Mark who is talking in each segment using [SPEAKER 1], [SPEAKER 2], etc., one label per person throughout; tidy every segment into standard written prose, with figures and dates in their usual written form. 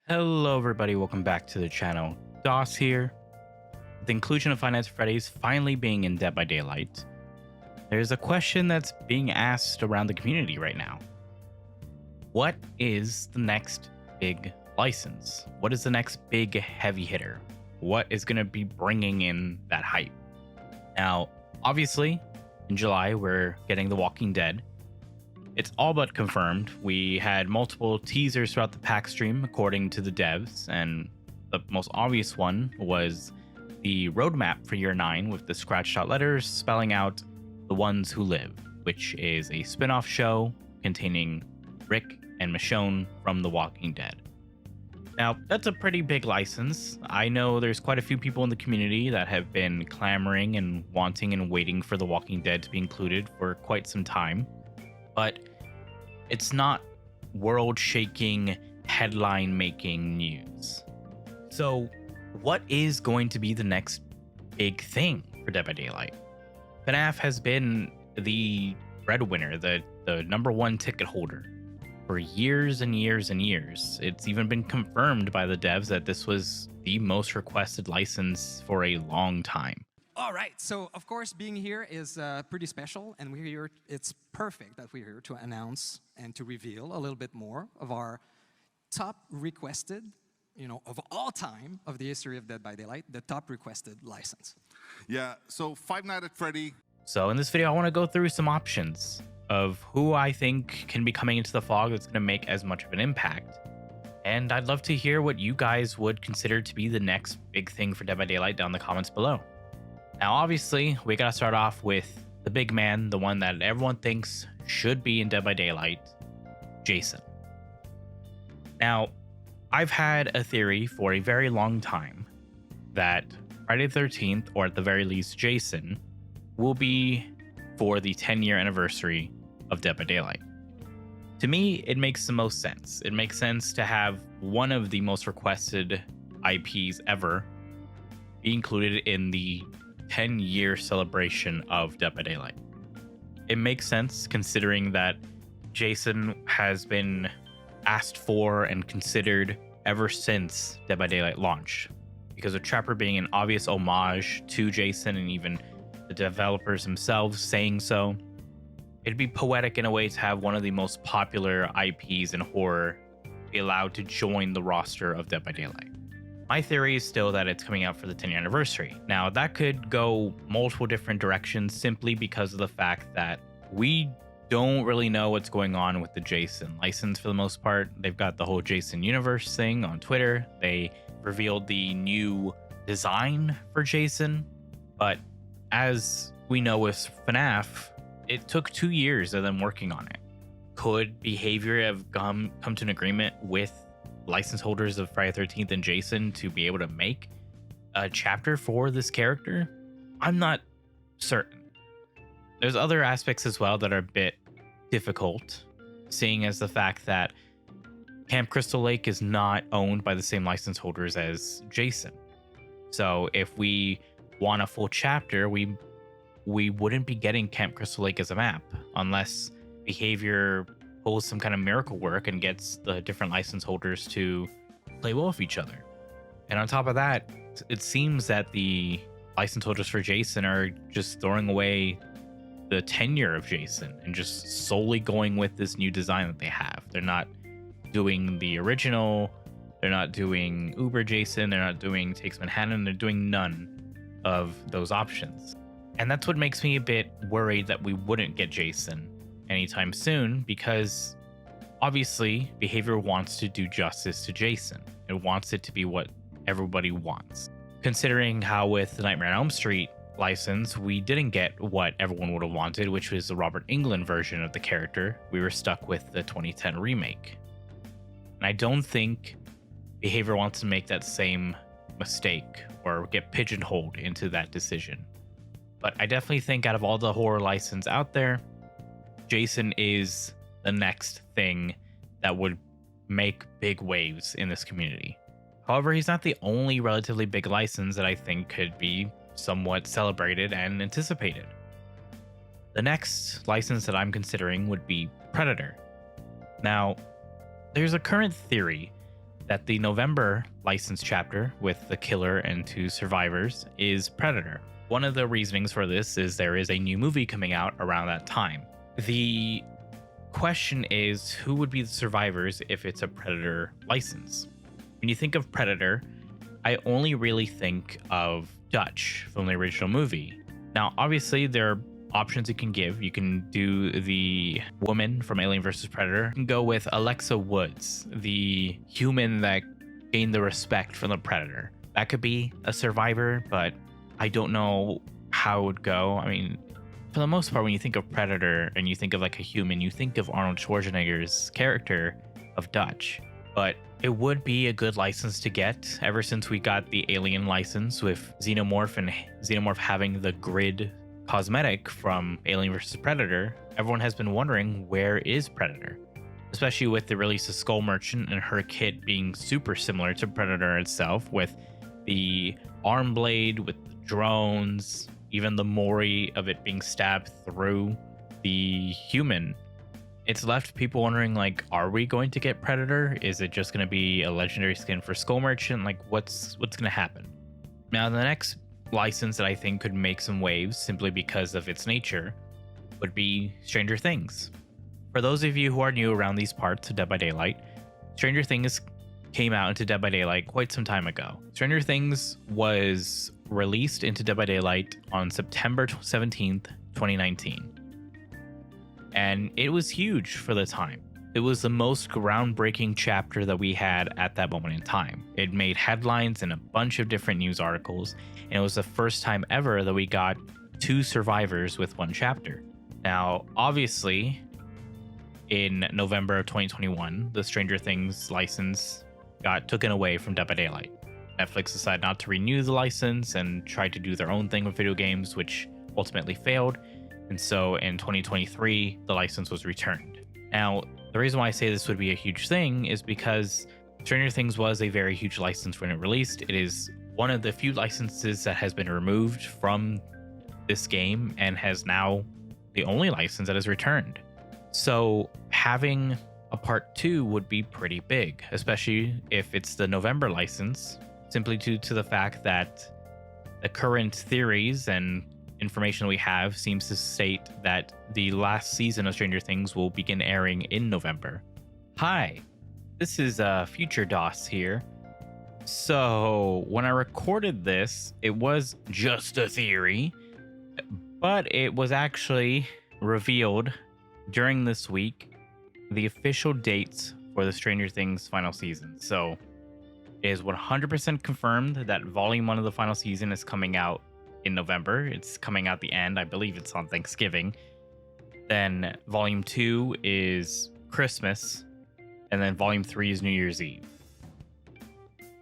[SPEAKER 1] Hello everybody, welcome back to the channel. DOS here. With the inclusion of Five Nights at Freddy's finally being in Dead by Daylight, there's a question that's being asked around the community right now. What is the next big license? What is the next big heavy hitter? What is going to be bringing in that hype? Now, obviously, in July, we're getting The Walking Dead. It's all but confirmed. We had multiple teasers throughout the pack stream, according to the devs, and the most obvious one was the roadmap for Year 9 with the scratched out letters spelling out The Ones Who Live, which is a spin-off show containing Rick and Michonne from The Walking Dead. Now, that's a pretty big license. I know there's quite a few people in the community that have been clamoring and wanting and waiting for The Walking Dead to be included for quite some time. But it's not world-shaking, headline-making news. So what is going to be the next big thing for Dead by Daylight? FNAF has been the breadwinner, the number one ticket holder for years and years and years. It's even been confirmed by the devs that this was the most requested license for a long time.
[SPEAKER 2] All right, so of course being here is pretty special, and we're here. It's perfect that we're here to announce and to reveal a little bit more of our top requested, of all time of the history of Dead by Daylight, the top requested license.
[SPEAKER 3] Yeah, so Five Nights at Freddy.
[SPEAKER 1] So in this video, I want to go through some options of who I think can be coming into the fog that's going to make as much of an impact. And I'd love to hear what you guys would consider to be the next big thing for Dead by Daylight down in the comments below. Now, obviously, we gotta start off with the big man, the one that everyone thinks should be in Dead by Daylight, Jason. Now, I've had a theory for a very long time that Friday the 13th, or at the very least Jason, will be for the 10-year anniversary of Dead by Daylight. To me, it makes the most sense. It makes sense to have one of the most requested IPs ever be included in the 10-year celebration of Dead by Daylight. It makes sense considering that Jason has been asked for and considered ever since Dead by Daylight launched, because of Trapper being an obvious homage to Jason and even the developers themselves saying so. It'd be poetic in a way to have one of the most popular IPs in horror be allowed to join the roster of Dead by Daylight. My theory is still that it's coming out for the 10-year anniversary. Now, that could go multiple different directions simply because of the fact that we don't really know what's going on with the Jason license for the most part. They've got the whole Jason universe thing on Twitter. They revealed the new design for Jason. But as we know with FNAF, it took 2 years of them working on it. Could Behavior have come to an agreement with license holders of Friday the 13th and Jason to be able to make a chapter for this character? I'm not certain. There's other aspects as well that are a bit difficult, seeing as the fact that Camp Crystal Lake is not owned by the same license holders as Jason. So if we want a full chapter, we wouldn't be getting Camp Crystal Lake as a map unless Behavior pulls some kind of miracle work and gets the different license holders to play well with each other. And on top of that, it seems that the license holders for Jason are just throwing away the tenure of Jason and just solely going with this new design that they have. They're not doing the original, they're not doing Uber Jason, they're not doing Takes Manhattan, they're doing none of those options. And that's what makes me a bit worried that we wouldn't get Jason anytime soon, because obviously Behavior wants to do justice to Jason. It wants it to be what everybody wants. Considering how with the Nightmare on Elm Street license, we didn't get what everyone would have wanted, which was the Robert Englund version of the character. We were stuck with the 2010 remake. And I don't think Behavior wants to make that same mistake or get pigeonholed into that decision. But I definitely think out of all the horror license out there, Jason is the next thing that would make big waves in this community. However, he's not the only relatively big license that I think could be somewhat celebrated and anticipated. The next license that I'm considering would be Predator. Now, there's a current theory that the November license chapter with the killer and 2 survivors is Predator. One of the reasonings for this is there is a new movie coming out around that time. The question is, who would be the survivors if it's a Predator license? When you think of Predator, I only really think of Dutch from the original movie. Now, obviously, there are options you can give. You can do the woman from Alien vs. Predator. You can go with Alexa Woods, the human that gained the respect from the Predator. That could be a survivor, but I don't know how it would go. I mean, for the most part, when you think of Predator and you think of like a human, you think of Arnold Schwarzenegger's character of Dutch. But it would be a good license to get ever since we got the Alien license with Xenomorph and Xenomorph having the grid cosmetic from Alien vs. Predator. Everyone has been wondering, where is Predator? Especially with the release of Skull Merchant and her kit being super similar to Predator itself, with the arm blade, with the drones, even the Mori of it being stabbed through the human. It's left people wondering, like, are we going to get Predator? Is it just going to be a legendary skin for Skull Merchant? Like, what's going to happen? Now, the next license that I think could make some waves simply because of its nature would be Stranger Things. For those of you who are new around these parts of Dead by Daylight, Stranger Things came out into Dead by Daylight quite some time ago. Stranger Things was released into Dead by Daylight on September 17th, 2019. And it was huge for the time. It was the most groundbreaking chapter that we had at that moment in time. It made headlines in a bunch of different news articles, and it was the first time ever that we got 2 survivors with 1 chapter. Now, obviously, in November of 2021, the Stranger Things license got taken away from Dead by Daylight. Netflix decided not to renew the license and tried to do their own thing with video games, which ultimately failed. And so in 2023, the license was returned. Now, the reason why I say this would be a huge thing is because Stranger Things was a very huge license when it released. It is one of the few licenses that has been removed from this game and has now the only license that is returned. So having a part 2 would be pretty big, especially if it's the November license, simply due to the fact that the current theories and information we have seems to state that the last season of Stranger Things will begin airing in November. Hi, this is Future DOS here. So when I recorded this, it was just a theory, but it was actually revealed during this week the official dates for the Stranger Things final season. So it is 100% confirmed that Volume 1 of the final season is coming out in November. It's coming out the end. I believe it's on Thanksgiving. Then Volume 2 is Christmas. And then Volume 3 is New Year's Eve.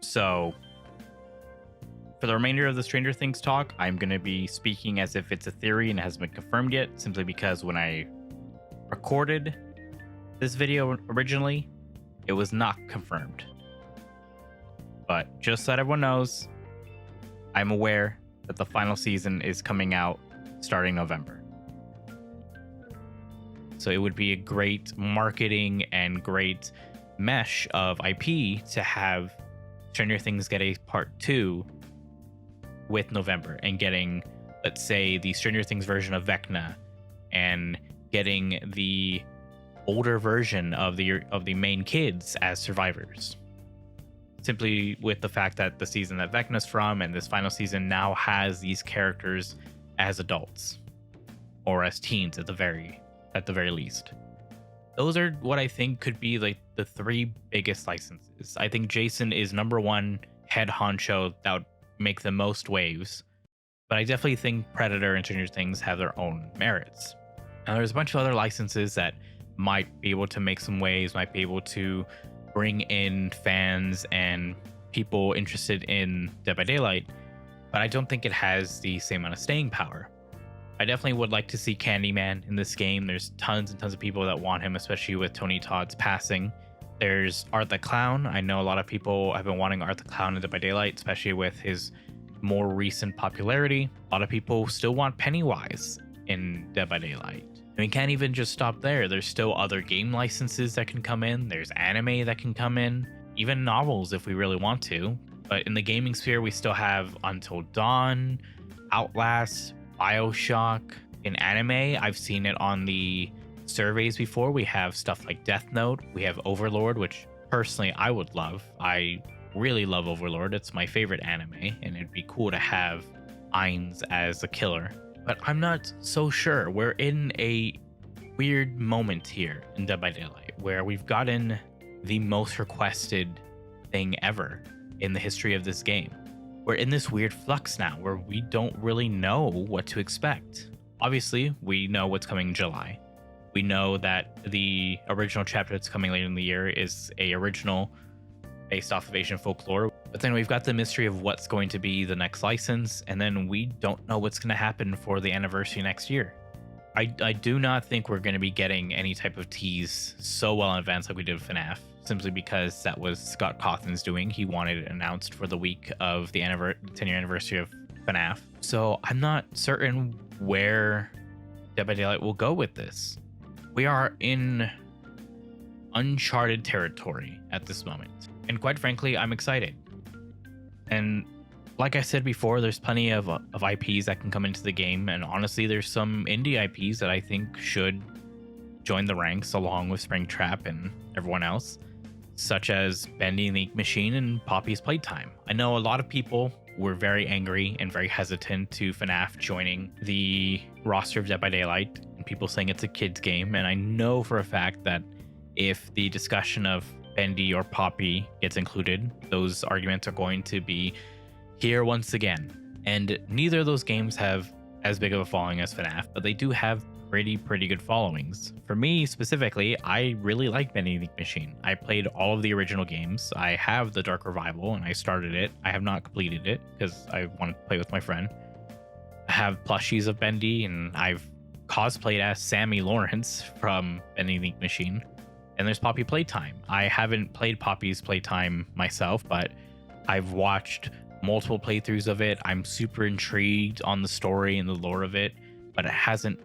[SPEAKER 1] So for the remainder of the Stranger Things talk, I'm going to be speaking as if it's a theory and it hasn't been confirmed yet, simply because when I recorded this video originally, it was not confirmed. But just so that everyone knows, I'm aware that the final season is coming out starting November. So it would be a great marketing and great mesh of IP to have Stranger Things get a part 2 with November, and getting, let's say, the Stranger Things version of Vecna, and getting the older version of the main kids as survivors. Simply with the fact that the season that Vecna's from and this final season now has these characters as adults or as teens at the very least. Those are what I think could be like the 3 biggest licenses. I think Jason is number 1 head honcho that would make the most waves, but I definitely think Predator and Stranger Things have their own merits. Now, there's a bunch of other licenses that might be able to make some waves, might be able to bring in fans and people interested in Dead by Daylight, but I don't think it has the same amount of staying power. I definitely would like to see Candyman in this game. There's tons and tons of people that want him, especially with Tony Todd's passing. There's Art the Clown. I know a lot of people have been wanting Art the Clown in Dead by Daylight, especially with his more recent popularity. A lot of people still want Pennywise in Dead by Daylight. And we can't even just stop there. There's still other game licenses that can come in. There's anime that can come in. even novels if we really want to. But in the gaming sphere, we still have Until Dawn, Outlast, BioShock. In anime, I've seen it on the surveys before. We have stuff like Death Note. We have Overlord, which personally I would love. I really love Overlord. It's my favorite anime, and it'd be cool to have Ainz as a killer. But I'm not so sure. We're in a weird moment here in Dead by Daylight where we've gotten the most requested thing ever in the history of this game. We're in this weird flux now where we don't really know what to expect. Obviously, we know what's coming in July. We know that the original chapter that's coming later in the year is a original based off of Asian folklore. But then we've got the mystery of what's going to be the next license, and then we don't know what's going to happen for the anniversary next year. I do not think we're going to be getting any type of tease so well in advance like we did with FNAF, simply because that was Scott Cawthon's doing. He wanted it announced for the week of the 10-year anniversary of FNAF. So I'm not certain where Dead by Daylight will go with this. We are in uncharted territory at this moment. And quite frankly, I'm excited. And like I said before, there's plenty of IPs that can come into the game. And honestly, there's some indie IPs that I think should join the ranks along with Springtrap and everyone else, such as Bendy and the Ink Machine and Poppy's Playtime. I know a lot of people were very angry and very hesitant to FNAF joining the roster of Dead by Daylight, and people saying it's a kid's game. And I know for a fact that if the discussion of Bendy or Poppy gets included, those arguments are going to be here once again. And neither of those games have as big of a following as FNAF, but they do have pretty good followings. For me specifically, I really like Bendy and the Ink Machine. I played all of the original games. I have the Dark Revival and I started it. I have not completed it because I wanted to play with my friend. I have plushies of Bendy, and I've cosplayed as Sammy Lawrence from Bendy and the Ink Machine. And there's Poppy Playtime. I haven't played Poppy's Playtime myself, but I've watched multiple playthroughs of it. I'm super intrigued on the story and the lore of it, but it hasn't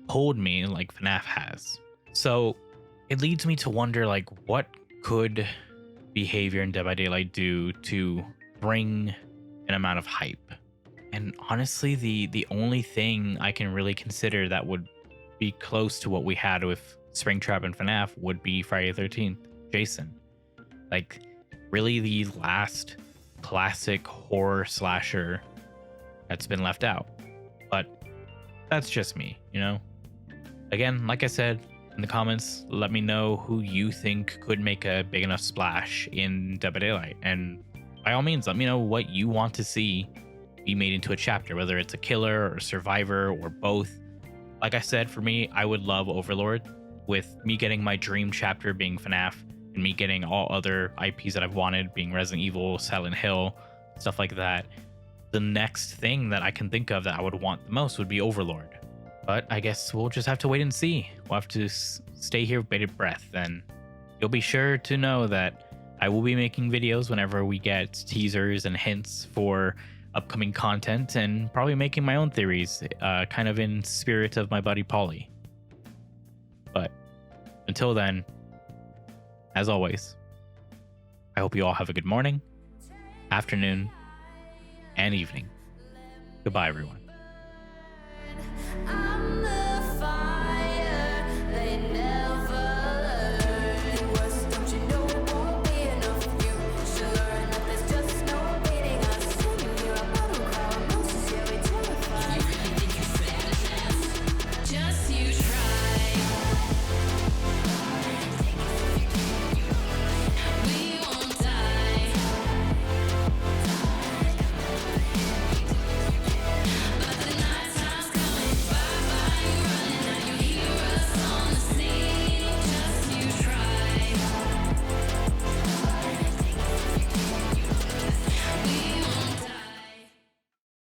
[SPEAKER 1] pulled me like FNAF has. So it leads me to wonder, like, what could behavior in Dead by Daylight do to bring an amount of hype? And honestly, the only thing I can really consider that would be close to what we had with Springtrap and FNAF would be Friday the 13th, Jason. Like, really the last classic horror slasher that's been left out. But that's just me, you know? Again, like I said in the comments, let me know who you think could make a big enough splash in Dead by Daylight. And by all means, let me know what you want to see be made into a chapter, whether it's a killer or a survivor or both. Like I said, for me, I would love Overlord, with me getting my dream chapter being FNAF and me getting all other IPs that I've wanted, being Resident Evil, Silent Hill, stuff like that. The next thing that I can think of that I would want the most would be Overlord. But I guess we'll just have to wait and see. We'll have to stay here with bated breath, and you'll be sure to know that I will be making videos whenever we get teasers and hints for upcoming content, and probably making my own theories, kind of in spirit of my buddy Polly. But until then, as always, I hope you all have a good morning, afternoon, and evening. Goodbye, everyone.